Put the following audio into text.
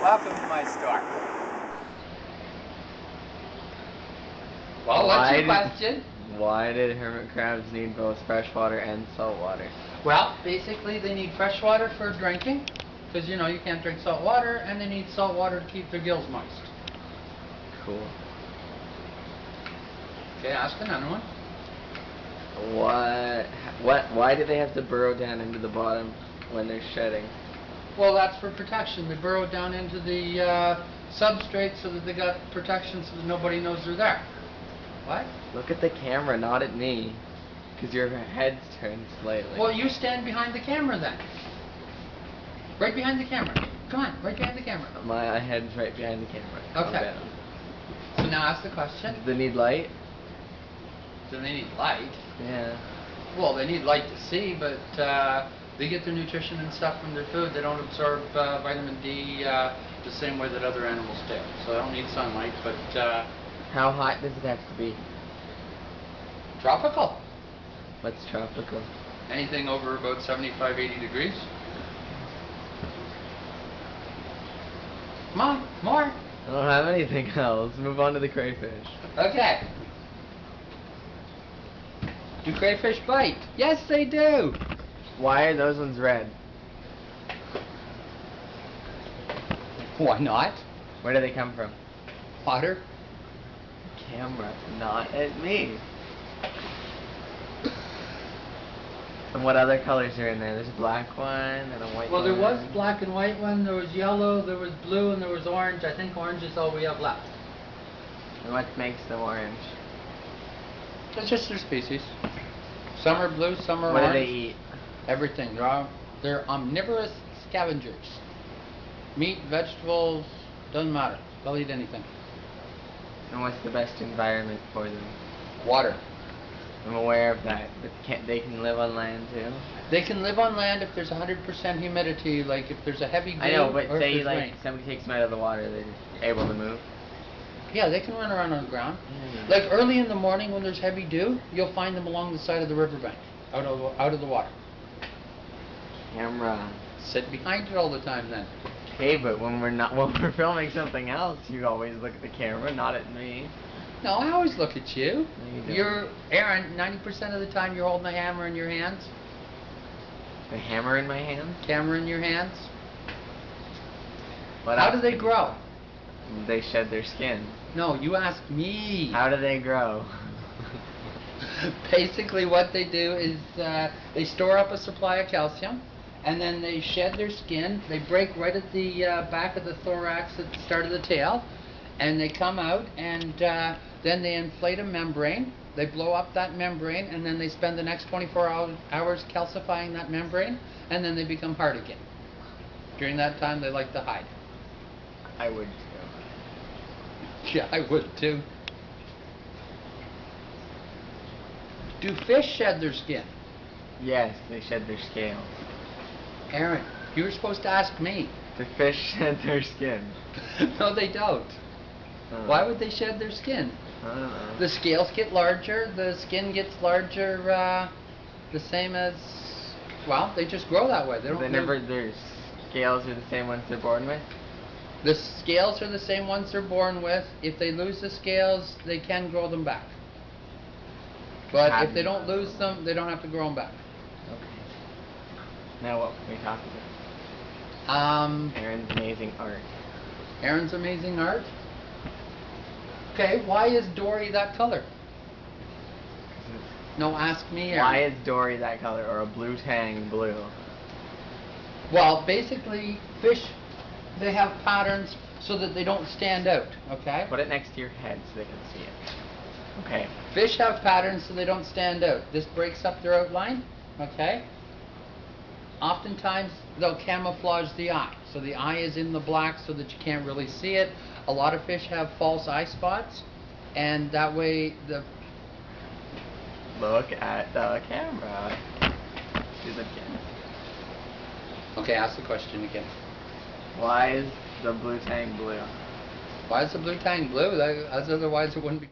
welcome to my store. Well, what's your question? Why did hermit crabs need both freshwater and saltwater? Well, basically they need fresh water for drinking, because you know you can't drink salt water, and they need salt water to keep their gills moist. Cool. Okay, ask another one. Why do they have to burrow down into the bottom when they're shedding? Well, that's for protection. They burrow down into the substrate so that they got protection so that nobody knows they're there. What? Look at the camera, not at me. Because your head's turned slightly. Well, you stand behind the camera then. Right behind the camera. Come on, right behind the camera. My head's right behind the camera. Okay. So now ask the question. Do they need light? Do they need light? Yeah. Well, they need light to see, but they get their nutrition and stuff from their food. They don't absorb vitamin D the same way that other animals do. So they don't need sunlight, but... How hot does it have to be? Tropical. What's tropical? Anything over about 75, 80 degrees. Come on, more. I don't have anything else. Move on to the crayfish. Okay. Do crayfish bite? Yes, they do. Why are those ones red? Why not? Where do they come from? Water. Camera, not at me. And what other colors are in there? There's a black one and a white one. Well, there was black and white one, there was yellow, there was blue, and there was orange. I think orange is all we have left. And what makes them orange? It's just their species. Some are blue, some are orange. What do orange. they eat? Everything. They're omnivorous scavengers. Meat, vegetables, doesn't matter. They'll eat anything. And what's the best environment for them? Water. I'm aware of that, but they can live on land too? They can live on land if there's 100% humidity, like if there's a heavy dew. I know, but or say if like rain. somebody takes them out of the water, they're able to move? Yeah, they can run around on the ground. Mm. Like early in the morning when there's heavy dew, you'll find them along the side of the riverbank, out of the water. Camera. Sit behind it all the time then. Okay, but when we're filming something else, you always look at the camera, not at me. No, I always look at you. No, You're Aaron. 90% of the time, you're holding a hammer in your hands. The hammer in my hand? Camera in your hands. How do they grow? They shed their skin. No, you ask me. How do they grow? Basically, what they do is they store up a supply of calcium, and then they shed their skin. They break right at the back of the thorax at the start of the tail, and they come out, and then they inflate a membrane. They blow up that membrane, and then they spend the next 24 hours calcifying that membrane, and then they become hard again. During that time, they like to hide. I would too. Yeah, I would too. Do fish shed their skin? Yes, they shed their scales. Aaron, you were supposed to ask me. Do fish shed their skin? No, they don't. Why would they shed their skin? I don't know. The scales get larger, the skin gets larger, the same as, well, they just grow that way. They don't. Their scales are the same ones they're born with? The scales are the same ones they're born with. If they lose the scales, they can grow them back. But if they don't lose them, they don't have to grow them back. Okay. Now what can we talk about? Aaron's amazing art. Aaron's amazing art? Okay, why is Dory that color? No, ask me, Aaron. Why is Dory that color, or a blue tang blue? Well, basically, fish, they have patterns so that they don't stand out, okay? Put it next to your head so they can see it. Okay. Fish have patterns so they don't stand out. This breaks up their outline, okay? Oftentimes, they'll camouflage the eye. So the eye is in the black so that you can't really see it. A lot of fish have false eye spots, and that way the... Look at the camera. Do the camera. Okay, ask the question again. Why is the blue tang blue? Why is the blue tang blue? Otherwise it wouldn't be...